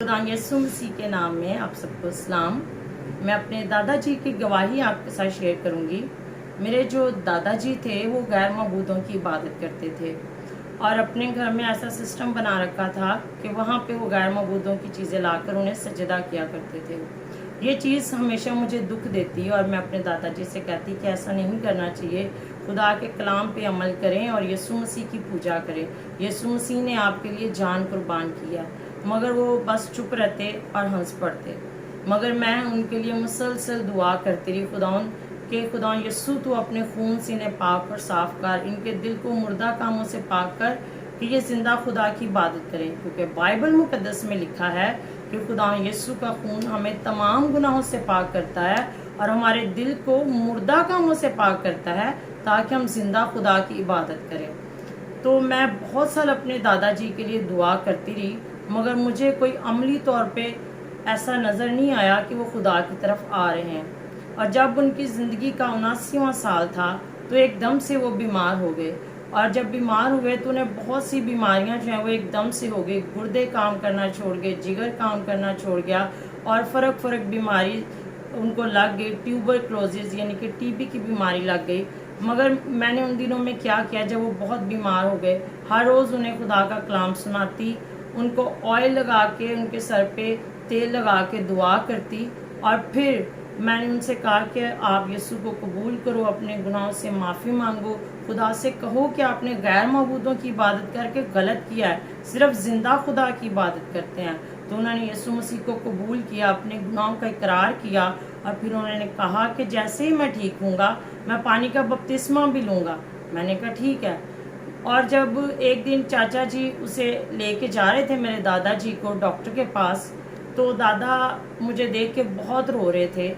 खुदा यीशु मसीह के नाम में आप सबको सलाम। मैं अपने दादाजी की गवाही आपके साथ शेयर करूंगी। मेरे जो दादाजी थे वो गैर मबूदों की इबादत करते थे और अपने घर में ऐसा सिस्टम बना रखा था कि वहाँ पे वो गैर मबूदों की चीज़ें लाकर उन्हें सजदा किया करते थे। ये चीज़ हमेशा मुझे दुख देती है और मैं अपने दादाजी से कहती कि ऐसा नहीं करना चाहिए। खुदा के कलाम पे अमल करें और यीशु मसीह की पूजा करें। यीशु मसीह ने आपके लिए जान कुर्बान किया, मगर वो बस चुप रहते और हंस पड़ते। मगर मैं उनके लिए मुसलसल दुआ करती रही, खुदा यीशु तू अपने खून से इन्हें पाक और साफ कर, इनके दिल को मुर्दा कामों से पाक कर कि ये जिंदा खुदा की इबादत करें। क्योंकि बाइबल मुकद्दस में लिखा है कि खुदा यीशु का खून हमें तमाम गुनाहों से पाक करता है और हमारे दिल को मुर्दा कामों से पाक करता है ताकि हम जिंदा खुदा की इबादत करें। तो मैं बहुत साल अपने दादाजी के लिए दुआ करती रही, मगर मुझे कोई अमली तौर पे ऐसा नज़र नहीं आया कि वो खुदा की तरफ आ रहे हैं। और जब उनकी ज़िंदगी का 79वां साल था तो एकदम से वो बीमार हो गए और जब बीमार हुए तो उन्हें बहुत सी बीमारियां जो हैं वो एकदम से हो गई। गुर्दे काम करना छोड़ गए, जिगर काम करना छोड़ गया और फ़र्क बीमारी उनको लग गई। ट्यूबरक्लोसिस यानी कि टीबी की बीमारी लग गई। मगर मैंने उन दिनों में क्या किया, जब वो बहुत बीमार हो गए, हर रोज़ उन्हें खुदा का कलाम सुनाती, उनको ऑयल लगा के उनके सर पे तेल लगा के दुआ करती और फिर मैंने उनसे कहा कि आप यीशु को कबूल करो, अपने गुनाहों से माफ़ी मांगो, खुदा से कहो कि आपने गैर मबूदों की इबादत करके गलत किया है, सिर्फ जिंदा खुदा की इबादत करते हैं। तो उन्होंने यीशु मसीह को कबूल किया, अपने गुनाहों का इकरार किया और फिर उन्होंने कहा कि जैसे ही मैं ठीक हूँगा मैं पानी का बपतिस्मा भी लूँगा। मैंने कहा ठीक है। और जब एक दिन चाचा जी उसे लेके जा रहे थे मेरे दादाजी को डॉक्टर के पास, तो दादा मुझे देख के बहुत रो रहे थे।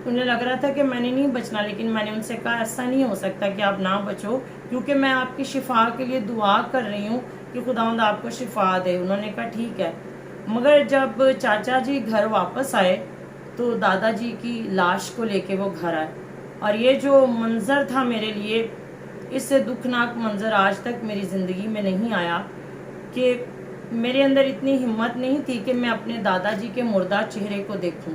उन्हें लग रहा था कि मैंने नहीं बचना, लेकिन मैंने उनसे कहा ऐसा नहीं हो सकता कि आप ना बचो, क्योंकि मैं आपकी शिफा के लिए दुआ कर रही हूँ कि खुदावंद आपको शिफा दे। उन्होंने कहा ठीक है। मगर जब चाचा जी घर वापस आए तो दादाजी की लाश को लेके वो घर आए और ये जो मंजर था मेरे लिए, इससे दुखनाक मंजर आज तक मेरी ज़िंदगी में नहीं आया कि मेरे अंदर इतनी हिम्मत नहीं थी कि मैं अपने दादाजी के मुर्दा चेहरे को देखूं।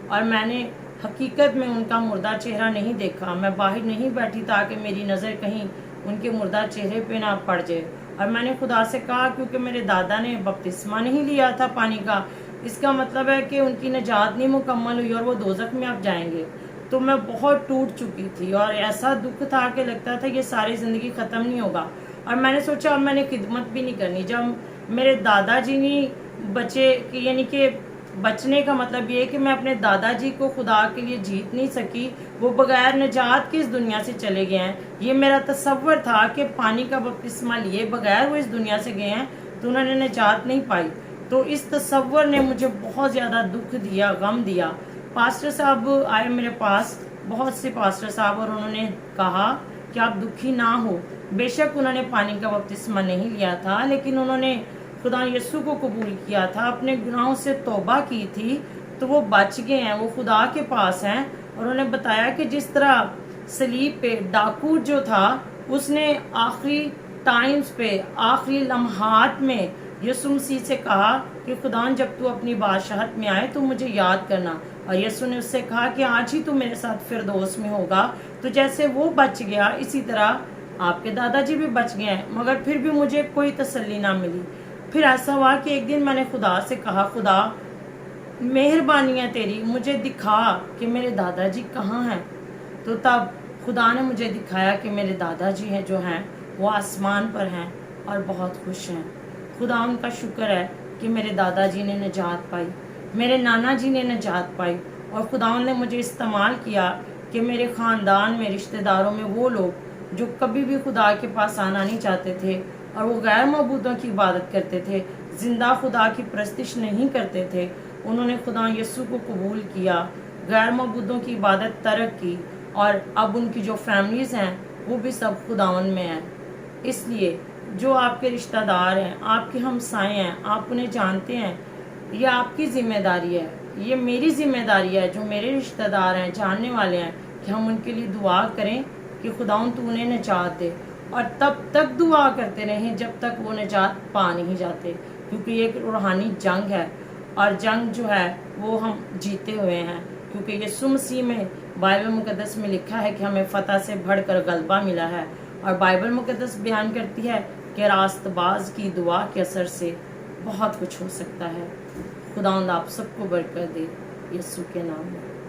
और मैंने हकीकत में उनका मुर्दा चेहरा नहीं देखा। मैं बाहर नहीं बैठी ताकि मेरी नज़र कहीं उनके मुर्दा चेहरे पे ना पड़ जाए। और मैंने खुदा से कहा, क्योंकि मेरे दादा ने बपतिस्मा नहीं लिया था पानी का, इसका मतलब है कि उनकी निजात नहीं मुकम्मल हुई और वो दोज़ख में अब जाएंगे। तो मैं बहुत टूट चुकी थी और ऐसा दुख था कि लगता था ये सारी ज़िंदगी ख़त्म नहीं होगा। और मैंने सोचा अब मैंने खिदमत भी नहीं करनी। जब मेरे दादाजी नहीं बचे, यानी कि बचने का मतलब ये है कि मैं अपने दादाजी को खुदा के लिए जीत नहीं सकी, वो बगैर निजात के इस दुनिया से चले गए हैं। ये मेरा तसव्वुर था कि पानी का बपतिस्मा लिए बगैर वो इस दुनिया से गए हैं तो उन्होंने निजात नहीं पाई। तो इस तसव्वुर ने मुझे बहुत ज़्यादा दुख दिया, गम दिया। पास्टर साहब आए मेरे पास, बहुत से पास्टर साहब, और उन्होंने कहा कि आप दुखी ना हो। बेशक उन्होंने पानी का बपतिस्मा नहीं लिया था, लेकिन उन्होंने खुदा यीशु को कबूल किया था, अपने गुनाहों से तौबा की थी, तो वो बच गए हैं, वो खुदा के पास हैं। और उन्होंने बताया कि जिस तरह सलीब पे डाकू जो था उसने आखिरी टाइम्स पे, आखिरी लम्हात में यीशु मसीह से कहा कि खुदा जब तू अपनी बादशाहत में आए तो मुझे याद करना। और यीशु ने उससे कहा कि आज ही तू मेरे साथ फिरदौस में होगा। तो जैसे वो बच गया, इसी तरह आपके दादाजी भी बच गए हैं। मगर फिर भी मुझे कोई तसल्ली ना मिली। फिर ऐसा हुआ कि एक दिन मैंने खुदा से कहा, खुदा मेहरबानी है तेरी, मुझे दिखा कि मेरे दादाजी कहाँ हैं। तो तब खुदा ने मुझे दिखाया कि मेरे दादाजी हैं जो हैं वो आसमान पर हैं और बहुत खुश हैं। खुदा उनका शुक्र है कि मेरे दादाजी ने निजात पाई, मेरे नाना जी ने निजात पाई। और खुदा ने मुझे इस्तेमाल किया कि मेरे ख़ानदान में, रिश्तेदारों में वो लोग जो कभी भी खुदा के पास आना नहीं चाहते थे और वो गैर मबूदों की इबादत करते थे, जिंदा खुदा की परस्तिश नहीं करते थे, उन्होंने खुदा यीशु को कबूल किया, गैर मबूदों की इबादत तर्क की और अब उनकी जो फैमिलीज़ हैं वो भी सब खुदावन में हैं। इसलिए जो आपके रिश्तेदार हैं, आपके हमसाए हैं, आप उन्हें जानते हैं, ये आपकी ज़िम्मेदारी है, ये मेरी ज़िम्मेदारी है, जो मेरे रिश्तेदार हैं, जानने वाले हैं, कि हम उनके लिए दुआ करें कि खुदावन तू उन्हें निजात दे। और तब तक दुआ करते रहें जब तक वो निजात पा नहीं जाते, क्योंकि ये एक रूहानी जंग है اور جنگ جو ہے وہ ہم جیتے ہوئے ہیں، کیونکہ یسوع مسیح میں بائبل مقدس میں لکھا ہے کہ ہمیں فتح سے بڑھ کر غلبہ ملا ہے، اور بائبل مقدس بیان کرتی ہے کہ راست باز کی دعا کے اثر سے بہت کچھ ہو سکتا ہے۔ خداوند آپ سب کو برکت دے، یسوع کے نام میں۔